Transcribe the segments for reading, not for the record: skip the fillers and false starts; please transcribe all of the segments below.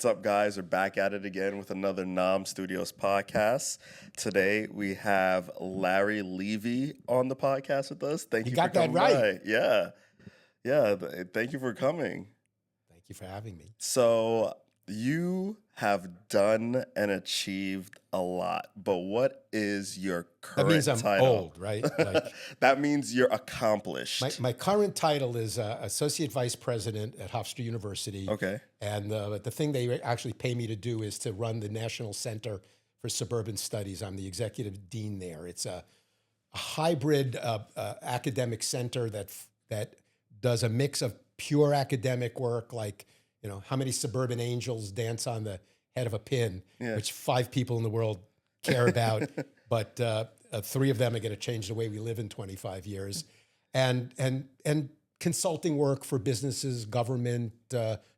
What's up, guys? We're back at it again with another Nom Studios podcast. Today we have Larry Levy on the podcast with us. Thank you for coming by. Yeah. Thank you for coming. Thank you for having me. So you have done and achieved a lot, but what is your current title? That means I'm old, right? That means you're accomplished. My current title is Associate Vice President at Hofstra University. Okay. And the thing they actually pay me to do is to run the National Center for Suburban Studies. I'm the executive dean there. It's a hybrid academic center that does a mix of pure academic work, like, you know, how many suburban angels dance on the head of a pin, which 5 people in the world care about, but 3 of them are going to change the way we live in 25 years. And consulting work for businesses, government,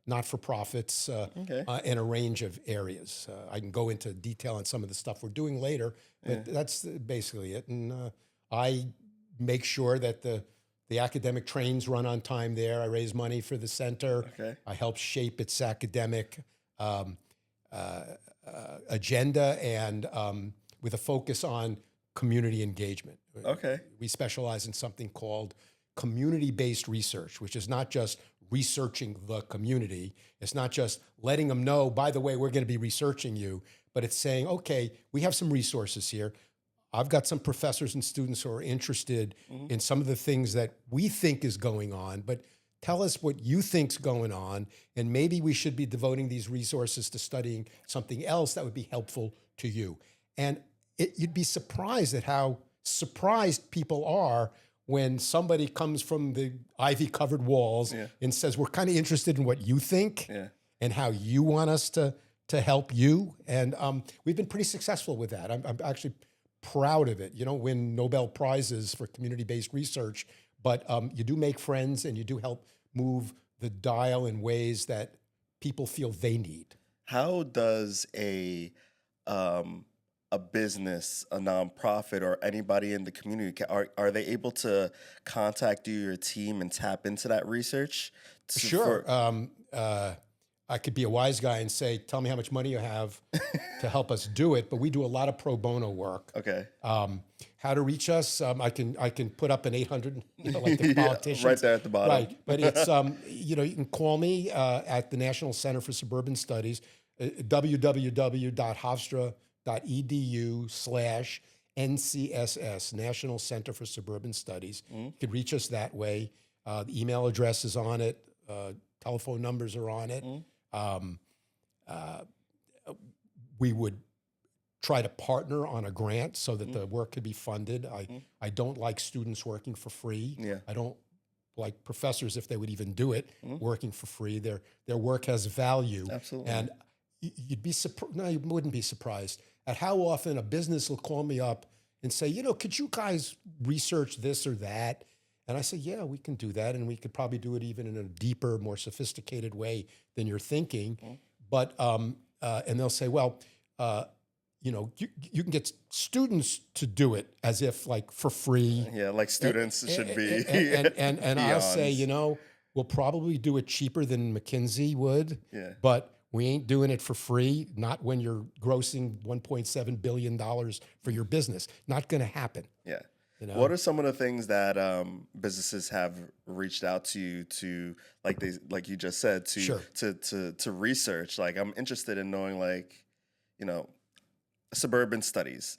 not-for-profits, in a range of areas. I can go into detail on some of the stuff we're doing later, but that's basically it. And I make sure that the academic trains run on time there. I raise money for the center. Okay. I help shape its academic agenda and with a focus on community engagement. Okay. We specialize in something called community-based research, which is not just researching the community. It's not just letting them know, by the way, we're going to be researching you, but it's saying, okay, we have some resources here. I've got some professors and students who are interested in some of the things that we think is going on, but tell us what you think's going on, and maybe we should be devoting these resources to studying something else that would be helpful to you. And you'd be surprised at how surprised people are when somebody comes from the ivy-covered walls and says, we're kind of interested in what you think and how you want us to help you. And we've been pretty successful with that. I'm actually proud of it. You don't win Nobel Prizes for community-based research, but you do make friends and you do help move the dial in ways that people feel they need. How does a business, a nonprofit, or anybody in the community, are they able to contact you, your team, and tap into that research? Sure. I could be a wise guy and say, tell me how much money you have to help us do it. But we do a lot of pro bono work. Okay. How to reach us? I can put up an 800, like the politicians. Right there at the bottom. Right. But it's, you can call me at the National Center for Suburban Studies, www.hofstra.edu/NCSS, National Center for Suburban Studies. You can reach us that way. The email address is on it. Telephone numbers are on it. We would try to partner on a grant so that the work could be funded. I don't like students working for free. I don't like professors, if they would even do it, working for free. Their work has value. Absolutely. And you'd be surprised. No, you wouldn't be surprised at how often a business will call me up and say, could you guys research this or that? And I say, yeah, we can do that. And we could probably do it even in a deeper, more sophisticated way than you're thinking. But, and they'll say, well, you can get students to do it as if like for free. Yeah, like students should be. And I'll say, we'll probably do it cheaper than McKinsey would. Yeah. But we ain't doing it for free, not when you're grossing $1.7 billion for your business. Not going to happen. Yeah. What are some of the things that businesses have reached out to you to, like you just said, to research? Like, I'm interested in knowing, Suburban Studies.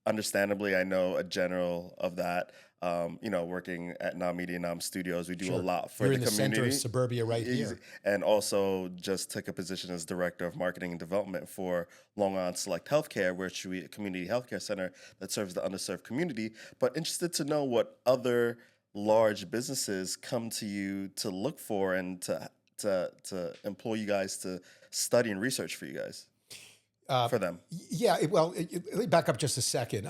Understandably, I know a general of that. Working at Nom Media, Nom Studios, we do a lot for the community. You're in the center of suburbia right here. And also just took a position as Director of Marketing and Development for Long Island Select Healthcare, which is a community healthcare center that serves the underserved community. But interested to know what other large businesses come to you to look for and to employ you guys to study and research for you guys. For them. Yeah, well, let me back up just a second.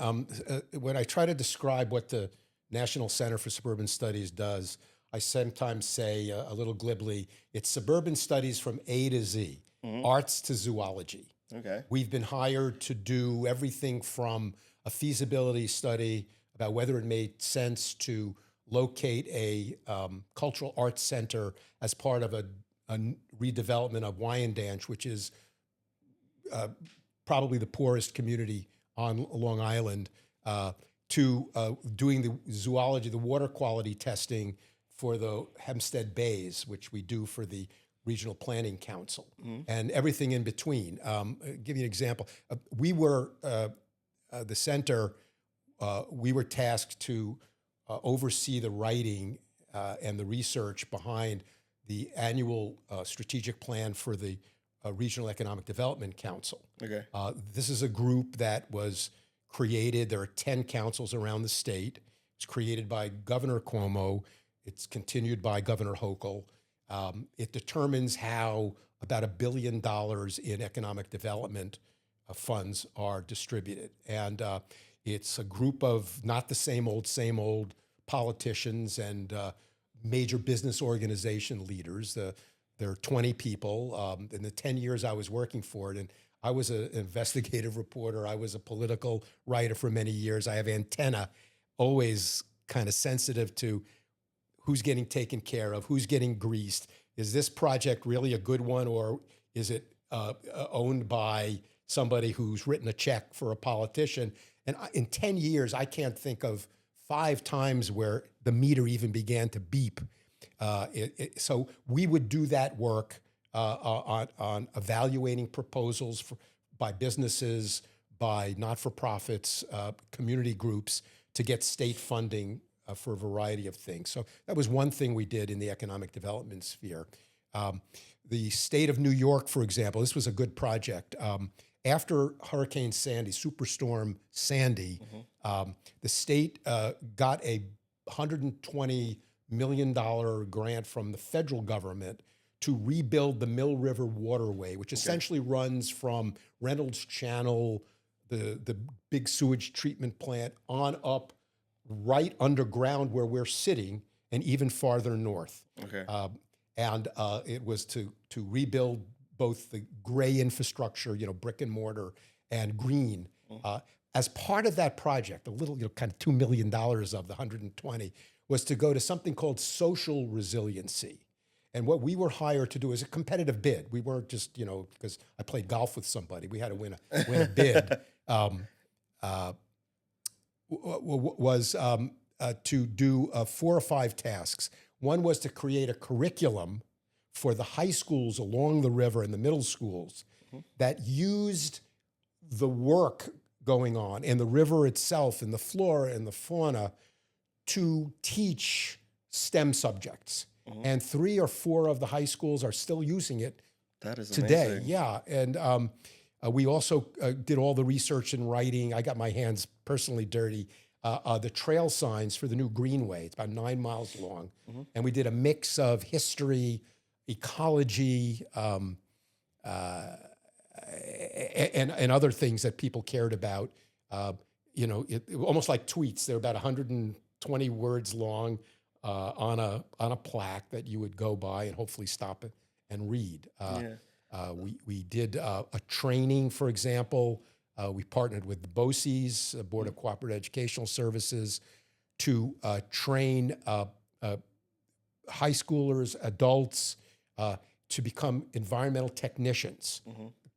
When I try to describe what the National Center for Suburban Studies does, I sometimes say a little glibly, it's suburban studies from A to Z, arts to zoology. Okay. We've been hired to do everything from a feasibility study about whether it made sense to locate a cultural arts center as part of a redevelopment of Wyandanch, which is probably the poorest community on Long Island, to doing the zoology, the water quality testing for the Hempstead Bays, which we do for the Regional Planning Council, and everything in between. I'll give you an example. We were, the center, we were tasked to oversee the writing and the research behind the annual strategic plan for the Regional Economic Development Council. Okay. This is a group that was created. There are 10 councils around the state. It's created by Governor Cuomo. It's continued by Governor Hochul. It determines how about $1 billion in economic development funds are distributed. And it's a group of not the same old politicians and major business organization leaders. There are 20 people. In the 10 years I was working for it, and I was an investigative reporter, I was a political writer for many years. I have antenna, always kind of sensitive to who's getting taken care of, who's getting greased. Is this project really a good one, or is it owned by somebody who's written a check for a politician? And in 10 years, I can't think of 5 times where the meter even began to beep. So we would do that work on evaluating proposals by businesses, by not-for-profits, community groups to get state funding for a variety of things. So that was one thing we did in the economic development sphere. The state of New York, for example, this was a good project. After Hurricane Sandy, Superstorm Sandy, the state got a $120 million grant from the federal government to rebuild the Mill River waterway, which essentially runs from Reynolds Channel, the big sewage treatment plant, on up right underground where we're sitting and even farther north. Okay. And it was to rebuild both the gray infrastructure, brick and mortar, and green. As part of that project, a little, kind of $2 million of the 120 was to go to something called social resiliency. And what we were hired to do is a competitive bid. We weren't just, because I played golf with somebody, we had to win a bid. Was to do 4 or 5 tasks. One was to create a curriculum for the high schools along the river and the middle schools that used the work going on in the river itself and the flora and the fauna to teach STEM subjects. And 3 or 4 of the high schools are still using it That is today. amazing. Yeah. And we also did all the research and writing. I got my hands personally dirty. The trail signs for the new Greenway. It's about 9 miles long. And we did a mix of history, ecology, and other things that people cared about. Almost like tweets. They're about 120 words long on a plaque that you would go by and hopefully stop it and read. We did a training, for example. We partnered with the BOCES, Board of Cooperative Educational Services, to train high schoolers, adults, to become environmental technicians.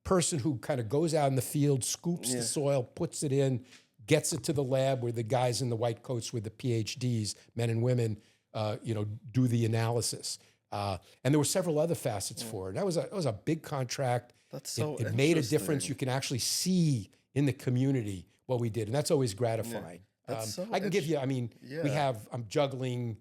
Person who kind of goes out in the field, scoops the soil, puts it in, gets it to the lab where the guys in the white coats with the PhDs, men and women, do the analysis. And there were several other facets for it. That was a big contract. That's so It made a difference. interesting. You can actually see in the community what we did, and that's always gratifying. That's so I can give you. Yeah. I'm juggling,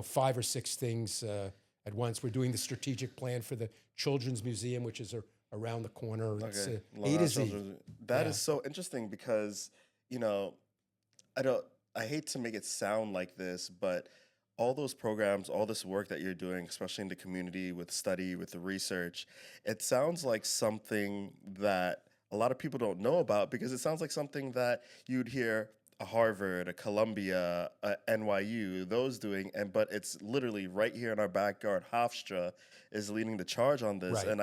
5 or 6 things at once. We're doing the strategic plan for the Children's Museum, which is around the corner. It's Okay. A to Z. That is so interesting because, I hate to make it sound like this, but all those programs, all this work that you're doing, especially in the community with study, with the research, it sounds like something that a lot of people don't know about because it sounds like something that you'd hear a Harvard, a Columbia, a NYU, those doing, but it's literally right here in our backyard. Hofstra is leading the charge on this, Right. and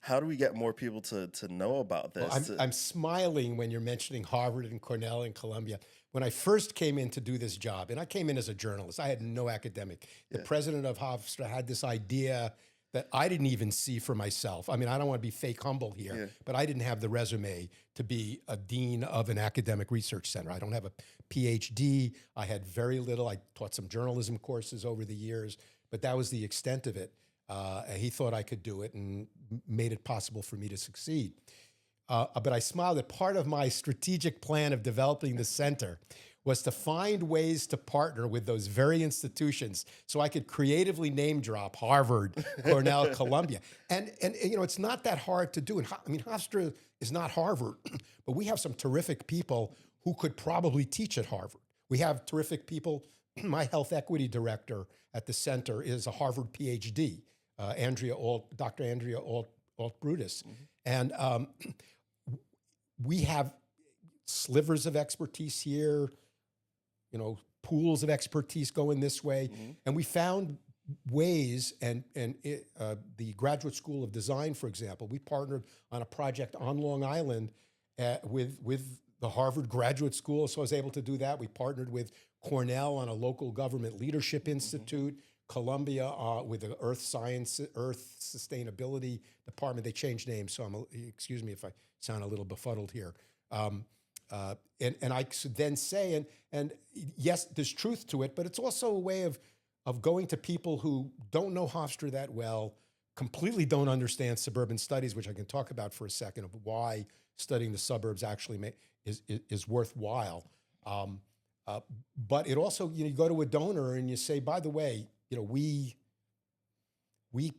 how do we get more people to know about this? I'm smiling when you're mentioning Harvard and Cornell and Columbia. When I first came in to do this job, and I came in as a journalist, I had no academic. The president of Hofstra had this idea that I didn't even see for myself. I mean, I don't want to be fake humble here, Yeah. but I didn't have the resume to be a dean of an academic research center. I don't have a PhD. I had very little. I taught some journalism courses over the years, but that was the extent of it. He thought I could do it and made it possible for me to succeed. But I smiled that part of my strategic plan of developing the center was to find ways to partner with those very institutions so I could creatively name drop Harvard, Cornell, Columbia. And you know, it's not that hard to do. And I mean, Hofstra is not Harvard, but we have some terrific people who could probably teach at Harvard. We have terrific people. My health equity director at the center is a Harvard PhD, Dr. Andrea Alt-Brutus. And we have slivers of expertise here, you know, pools of expertise going this way. And we found ways, and the Graduate School of Design, for example, we partnered on a project on Long Island with the Harvard Graduate School, so I was able to do that. We partnered with Cornell on a local government leadership institute, Columbia with the Earth Sustainability Department. They changed names, so excuse me if I sound a little befuddled here. And I should then say, and yes, there's truth to it, but it's also a way of going to people who don't know Hofstra that well, completely don't understand suburban studies, which I can talk about for a second, of why studying the suburbs actually is worthwhile. But it also, you know, you go to a donor and you say, by the way, you know, we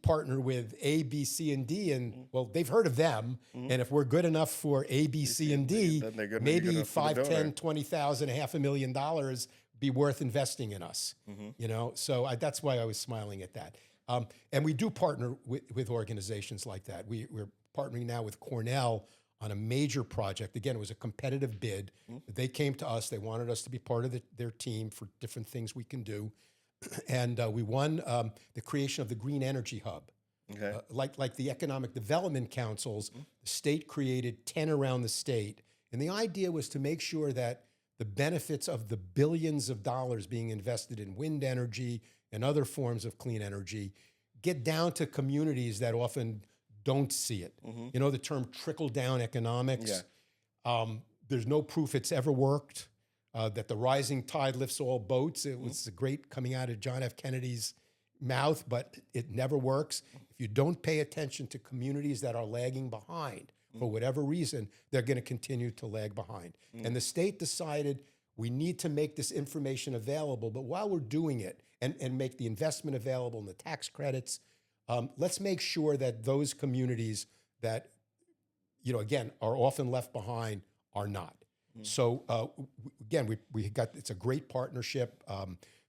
partner with A, B, C, and D, and well, they've heard of them. And if we're good enough for A, B, C, and D, maybe 5, 10, 20,000, $500,000 be worth investing in us. You know, so that's why I was smiling at that. And we do partner with organizations like that. We're partnering now with Cornell on a major project. Again, it was a competitive bid. They came to us. They wanted us to be part of their team for different things we can do. And we won the creation of the Green Energy Hub. Okay. Like the Economic Development Councils, the state created 10 around the state. And the idea was to make sure that the benefits of the billions of dollars being invested in wind energy and other forms of clean energy get down to communities that often don't see it. You know the term trickle-down economics? Yeah. There's no proof it's ever worked. That the rising tide lifts all boats. It was great coming out of John F. Kennedy's mouth, but it never works. If you don't pay attention to communities that are lagging behind, for whatever reason, they're going to continue to lag behind. And the state decided we need to make this information available, but while we're doing it and make the investment available and the tax credits, let's make sure that those communities that, you know, again, are often left behind are not. So again, it's a great partnership.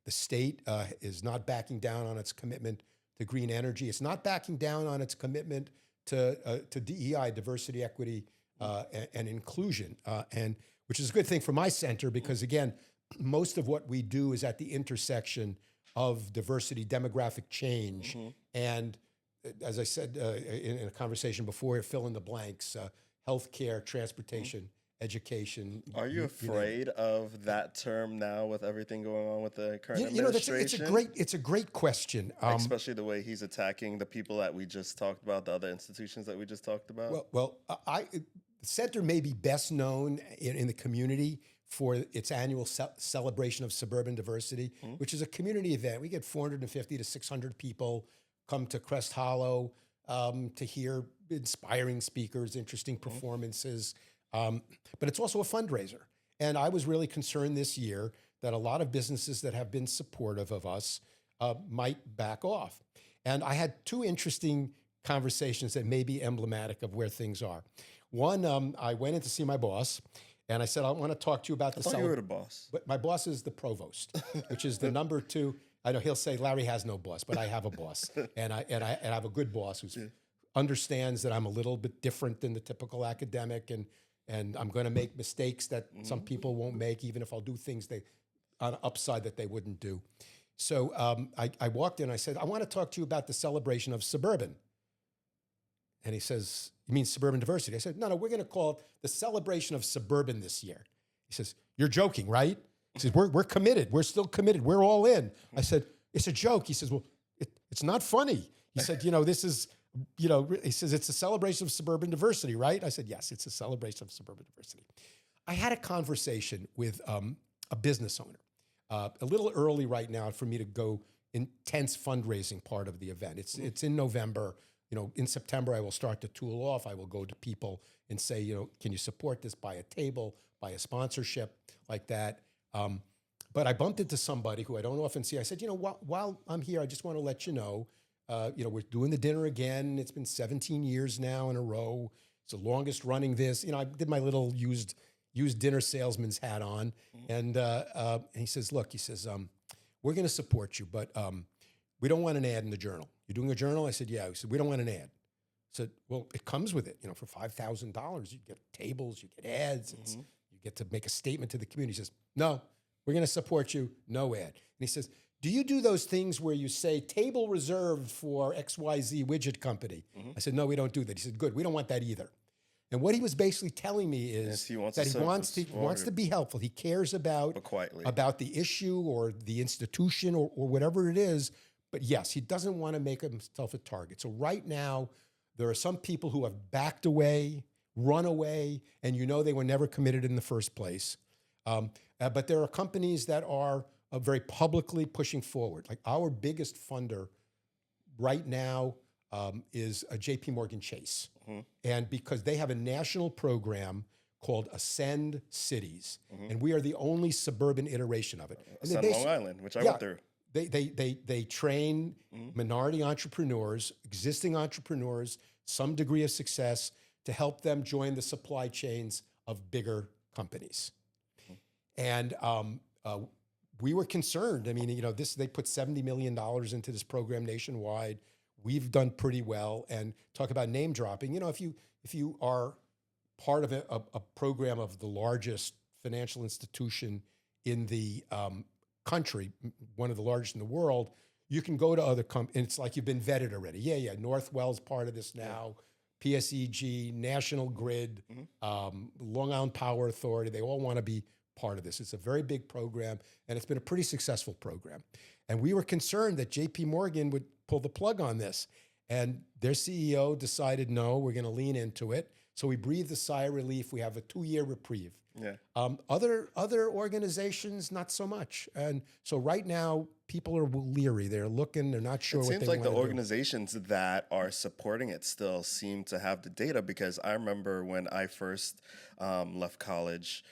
The state is not backing down on its commitment to green energy. It's not backing down on its commitment to DEI, diversity, equity, and inclusion, and which is a good thing for my center because again, most of what we do is at the intersection of diversity, demographic change, and as I said in a conversation before, fill in the blanks: healthcare, transportation. Education. Are you afraid of that term now with everything going on with the current administration? It's a great question. Especially the way he's attacking the people that we just talked about, the other institutions that we just talked about. Well, the center may be best known in the community for its annual celebration of suburban diversity, which is a community event. We get 450 to 600 people come to Crest Hollow to hear inspiring speakers, interesting performances. But it's also a fundraiser. And I was really concerned this year that a lot of businesses that have been supportive of us might back off. And I had two interesting conversations that may be emblematic of where things are. One, I went in to see my boss, and I said, I want to talk to you about the... I thought you were the boss. But my boss is the provost, which is the number 2. I know he'll say, Larry has no boss, but I have a boss. And I have a good boss who understands that I'm a little bit different than the typical academic, and I'm going to make mistakes that some people won't make, even if I'll do things on the upside that they wouldn't do. So I walked in, I said, I want to talk to you about the celebration of suburban. And he says, you mean suburban diversity? I said, no, we're going to call it the celebration of suburban this year. He says, you're joking, right? He says, we're committed. We're still committed. We're all in. I said, it's a joke. He says, well, it's not funny. He said, this is, he says, it's a celebration of suburban diversity, right? I said, yes, it's a celebration of suburban diversity. I had a conversation with a business owner, a little early right now for me to go intense fundraising part of the event. It's in November. In September, I will start to tool off. I will go to people and say, can you support this? Buy a table, buy a sponsorship like that. But I bumped into somebody who I don't often see. I said, while I'm here, I just want to let you know, we're doing the dinner again. It's been 17 years now in a row. It's the longest running this. I did my little used dinner salesman's hat on. And he says, look, we're going to support you, but we don't want an ad in the journal. You're doing a journal? I said, yeah. He said, we don't want an ad. I said, well, it comes with it. For $5,000, you get tables, you get ads, you get to make a statement to the community. He says, no, we're going to support you, no ad. And he says, do you do those things where you say table reserved for XYZ widget company? I said, no, we don't do that. He said, good, we don't want that either. And what he was basically telling me is he wants to be helpful. He cares about the issue or the institution or whatever it is. But yes, he doesn't want to make himself a target. So right now, there are some people who have backed away, run away, and they were never committed in the first place. But there are companies that are very publicly pushing forward. Like our biggest funder right now is a JP Morgan Chase. And because they have a national program called Ascend Cities, and we are the only suburban iteration of it. Ascend Long Island, which I went through. They train minority entrepreneurs, existing entrepreneurs, some degree of success to help them join the supply chains of bigger companies. And we were concerned. I mean, they put $70 million into this program nationwide. We've done pretty well. And talk about name dropping. If you are part of a program of the largest financial institution in the country, one of the largest in the world, you can go to other companies. It's like you've been vetted already. Yeah. Northwell's part of this now. PSEG, National Grid, Long Island Power Authority. They all want to be part of this. It's a very big program, and it's been a pretty successful program. And we were concerned that JP Morgan would pull the plug on this. And their CEO decided, no, we're going to lean into it. So we breathed a sigh of relief. We have a 2-year reprieve. Yeah. Other organizations, not so much. And so right now, people are leery. They're looking. They're not sure what they want to do. It seems like the organizations that are supporting it still seem to have the data, because I remember when I first left college,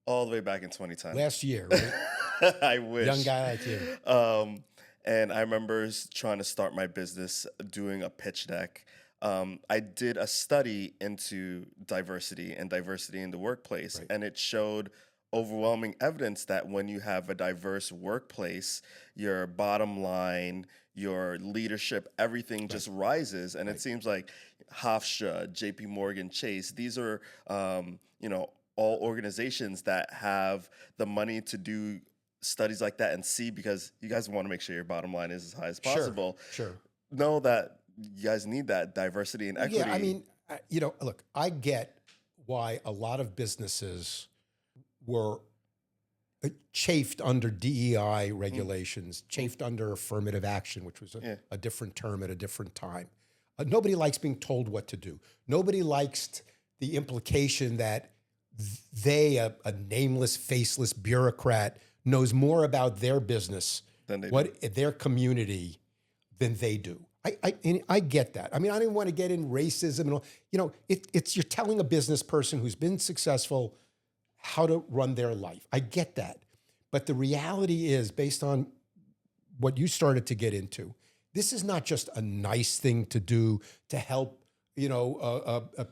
all the way back in 2010. Last year, right? I wish. Young guy like you. And I remember trying to start my business, doing a pitch deck. I did a study into diversity and diversity in the workplace, and it showed overwhelming evidence that when you have a diverse workplace, your bottom line, your leadership, everything just rises. And it seems like Hofstra, JP Morgan Chase, these are, all organizations that have the money to do studies like that and see, because you guys want to make sure your bottom line is as high as possible. Sure. Know that you guys need that diversity and equity. Yeah, I mean, look, I get why a lot of businesses were chafed under DEI regulations, chafed under affirmative action, which was a different term at a different time. Nobody likes being told what to do. Nobody likes the implication that they, a nameless, faceless bureaucrat, knows more about their business, their community, than they do. I get that. I mean, I don't want to get in racism and all. You're telling a business person who's been successful how to run their life. I get that. But the reality is, based on what you started to get into, this is not just a nice thing to do to help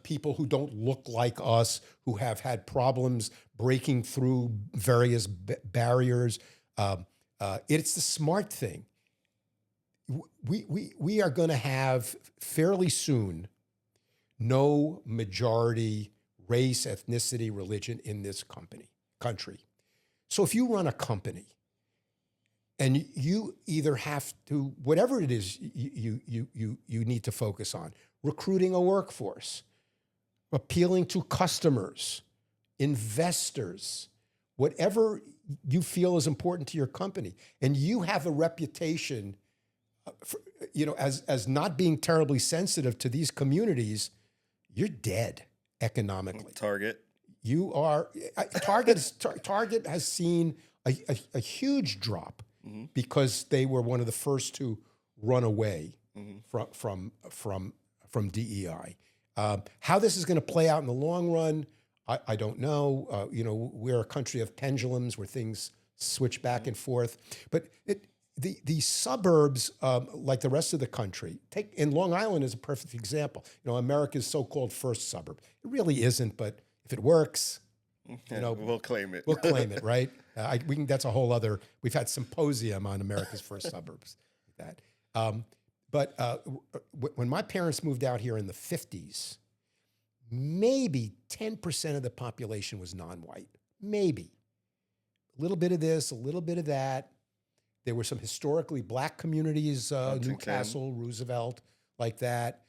people who don't look like us, who have had problems breaking through various barriers. It's the smart thing. We are going to have fairly soon no majority race, ethnicity, religion in this country. So if you run a company and you either have to, whatever it is you need to focus on, recruiting a workforce, appealing to customers, investors, whatever you feel is important to your company, and you have a reputation as not being terribly sensitive to these communities, you're dead economically. Target. You are Target has seen a huge drop because they were one of the first to run away from DEI. How this is going to play out in the long run, I don't know. We're a country of pendulums where things switch back and forth. But the suburbs, like the rest of the country, in Long Island is a perfect example. America's so-called first suburb. It really isn't, but if it works, we'll claim it. We'll claim it, right? That's a whole other. We've had symposium on America's first suburbs. Like that. But when my parents moved out here in the 50s, maybe 10% of the population was non-white. Maybe. A little bit of this, a little bit of that. There were some historically black communities, Newcastle, Roosevelt, like that.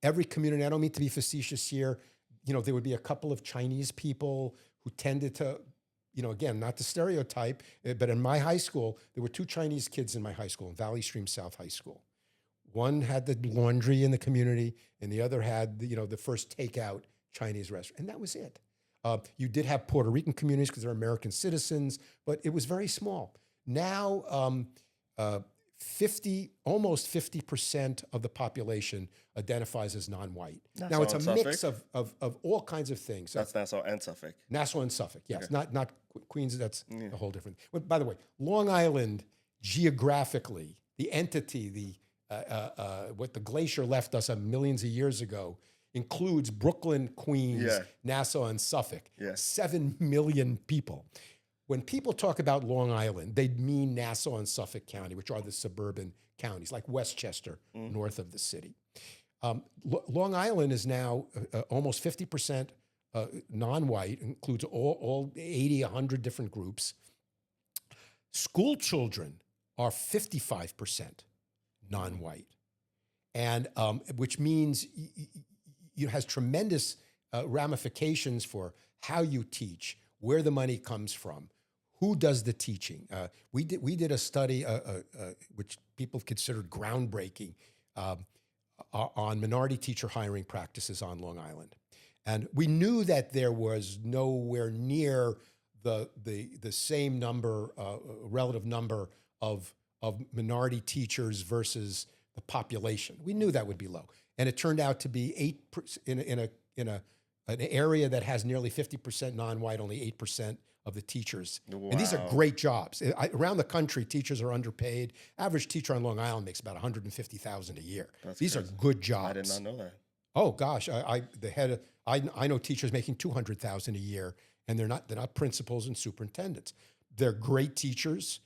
Every community, I don't mean to be facetious here, there would be a couple of Chinese people who tended to, again, not to stereotype, but in my high school, there were 2 Chinese kids in my high school, in Valley Stream South High School. One had the laundry in the community, and the other had the first takeout Chinese restaurant, and that was it. You did have Puerto Rican communities because they're American citizens, but it was very small. Now, almost 50% of the population identifies as non-white. Now it's a mix of all kinds of things. That's Nassau and Suffolk. Nassau and Suffolk, yes, Okay. not Queens. That's a whole different. But by the way, Long Island geographically, the entity, what the glacier left us millions of years ago, includes Brooklyn, Queens, Nassau, and Suffolk. 7 million people. When people talk about Long Island, they mean Nassau and Suffolk County, which are the suburban counties, like Westchester, north of the city. Long Island is now almost 50% non-white, includes all 80, 100 different groups. School children are 55% non-white, and which means it has tremendous ramifications for how you teach, where the money comes from, who does the teaching. We did a study which people considered groundbreaking on minority teacher hiring practices on Long Island, and we knew that there was nowhere near the same number, relative number of minority teachers versus the population. We knew that would be low, and it turned out to be 8% in an area that has nearly 50% non-white, only 8% of the teachers. Wow. And these are great jobs. Around the country, teachers are underpaid. Average teacher on Long Island makes about $150,000 a year. These are good jobs. I did not know that. Oh gosh, I know teachers making $200,000 a year, and they're not principals and superintendents. They're great teachers.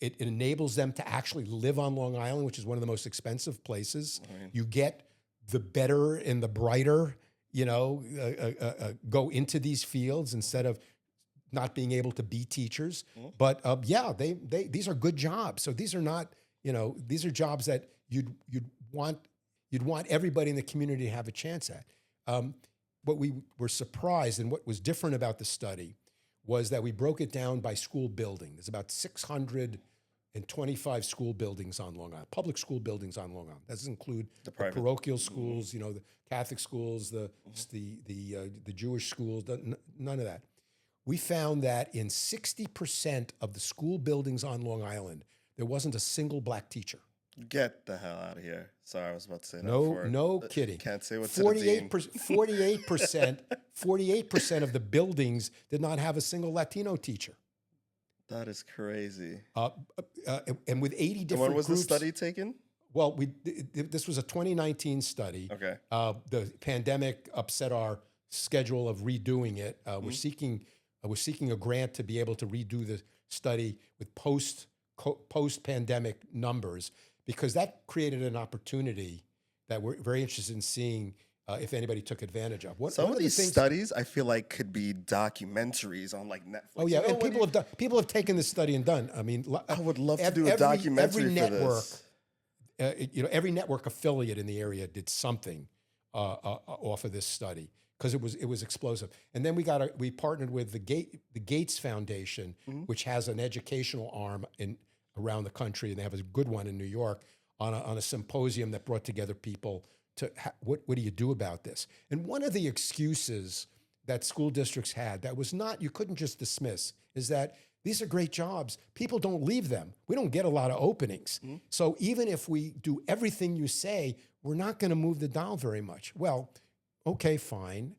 It enables them to actually live on Long Island, which is one of the most expensive places. Right. You get the better and the brighter, go into these fields instead of not being able to be teachers. But these are good jobs. So these are not, these are jobs that you'd want everybody in the community to have a chance at. What we were surprised, and what was different about the study, was that we broke it down by school building. There's about 625 school buildings on Long Island, public school buildings on Long Island. That doesn't include the parochial schools, the Catholic schools, the Jewish schools, none of that. We found that in 60% of the school buildings on Long Island, there wasn't a single black teacher. Get the hell out of here. Sorry, I was about to say that. No kidding. Can't say what to the dean. 48% of the buildings did not have a single Latino teacher. That is crazy. And with 80 different groups. When was the study taken? Well, this was a 2019 study. Okay. The pandemic upset our schedule of redoing it. We're seeking a grant to be able to redo the study with post-pandemic numbers, because that created an opportunity that we're very interested in seeing if anybody took advantage of. Some of these studies I feel like could be documentaries on like Netflix. Oh yeah, and people have taken this study and done. I mean, I would love to do a documentary for this. Every network affiliate in the area did something off of this study, because it was explosive. And then we partnered with the Gates Foundation, which has an educational arm around the country, and they have a good one in New York, on a symposium that brought together people to what do you do about this? And one of the excuses that school districts had that was not, you couldn't just dismiss, is that these are great jobs. People don't leave them. We don't get a lot of openings. So even if we do everything you say, we're not going to move the dial very much. Well, okay, fine.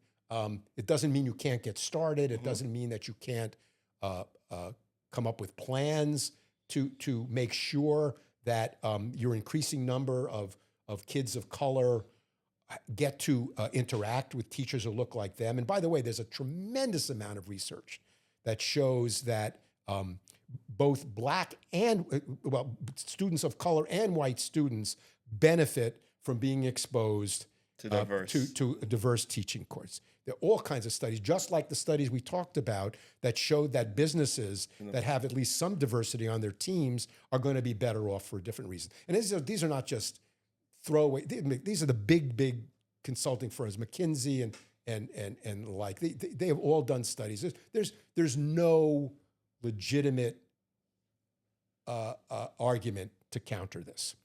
It doesn't mean you can't get started. It doesn't mean that you can't come up with plans to make sure that your increasing number of kids of color get to interact with teachers who look like them. And by the way, there's a tremendous amount of research that shows that both black and, students of color and white students benefit from being exposed To diverse. to a diverse teaching course. There are all kinds of studies, just like the studies we talked about, that showed that businesses that have at least some diversity on their teams are going to be better off for a different reason. And these are not just throwaway. These are the big consulting firms, McKinsey and like. They have all done studies. There's no legitimate argument to counter this,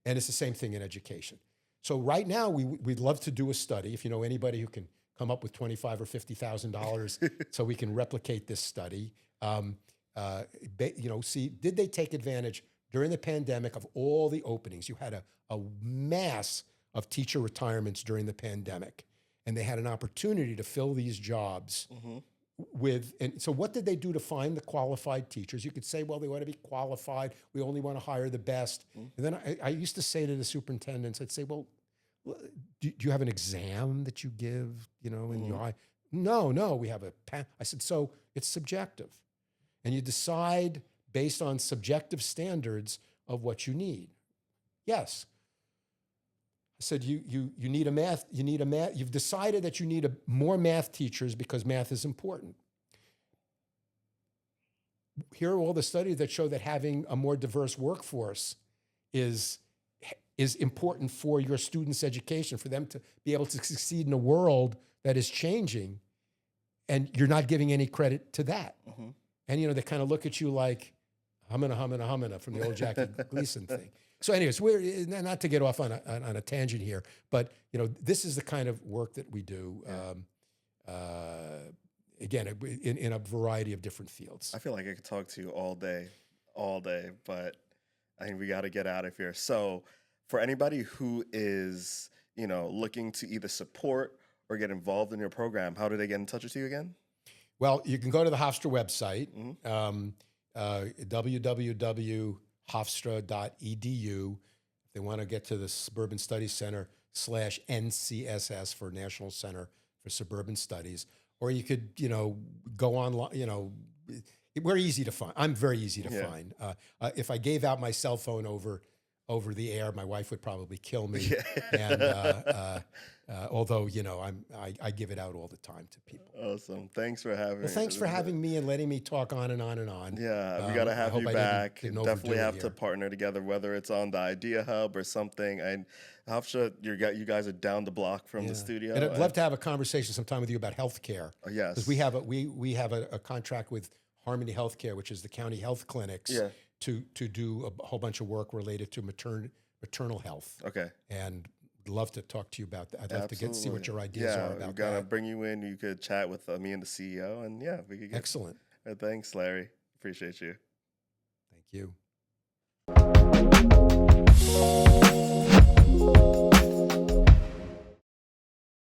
and it's the same thing in education. So right now, we'd love to do a study. If you know anybody who can come up with $25,000 or $50,000, so we can replicate this study. See, did they take advantage during the pandemic of all the openings? You had a mass of teacher retirements during the pandemic, and they had an opportunity to fill these jobs and so what did they do to find the qualified teachers? You could say, well, they want to be qualified. We only want to hire the best. And then I used to say to the superintendents, I'd say, well, do you have an exam that you give, in your eye? No, we have I said, so it's subjective. And you decide based on subjective standards of what you need. Yes. I said, you need a math, you've decided that you need more math teachers because math is important. Here are all the studies that show that having a more diverse workforce is important for your students' education, for them to be able to succeed in a world that is changing, and you're not giving any credit to that. And, they kind of look at you like, humana from the old Jackie Gleason thing. So anyways, we're not to get off on a tangent here, but this is the kind of work that we do. Again, in a variety of different fields. I feel like I could talk to you all day, but I think we got to get out of here. So for anybody who is, looking to either support or get involved in your program, how do they get in touch with you again? Well, you can go to the Hofstra website, www.hofstra.edu. If they want to get to the Suburban Studies Center /NCSS for National Center for Suburban Studies, or you could, go online, we're easy to find. I'm very easy to find. If I gave out my cell phone over the air, my wife would probably kill me. And although, I give it out all the time to people. Awesome. Thanks for having me. Well, thanks for having me and letting me talk on and on and on. Yeah, we got to have you back. Didn't Definitely have to partner together, whether it's on the Idea Hub or something. And Hofstra, you guys are down the block from the studio. And I'd love to have a conversation sometime with you about healthcare. Yes. Because we have a contract with Harmony Healthcare, which is the county health clinics, to do a whole bunch of work related to maternal health. Okay. And love to talk to you about that. I'd love to see what your ideas are about that. We're going to bring you in. You could chat with me and the CEO, and we could get... Excellent. Thanks, Larry. Appreciate you. Thank you.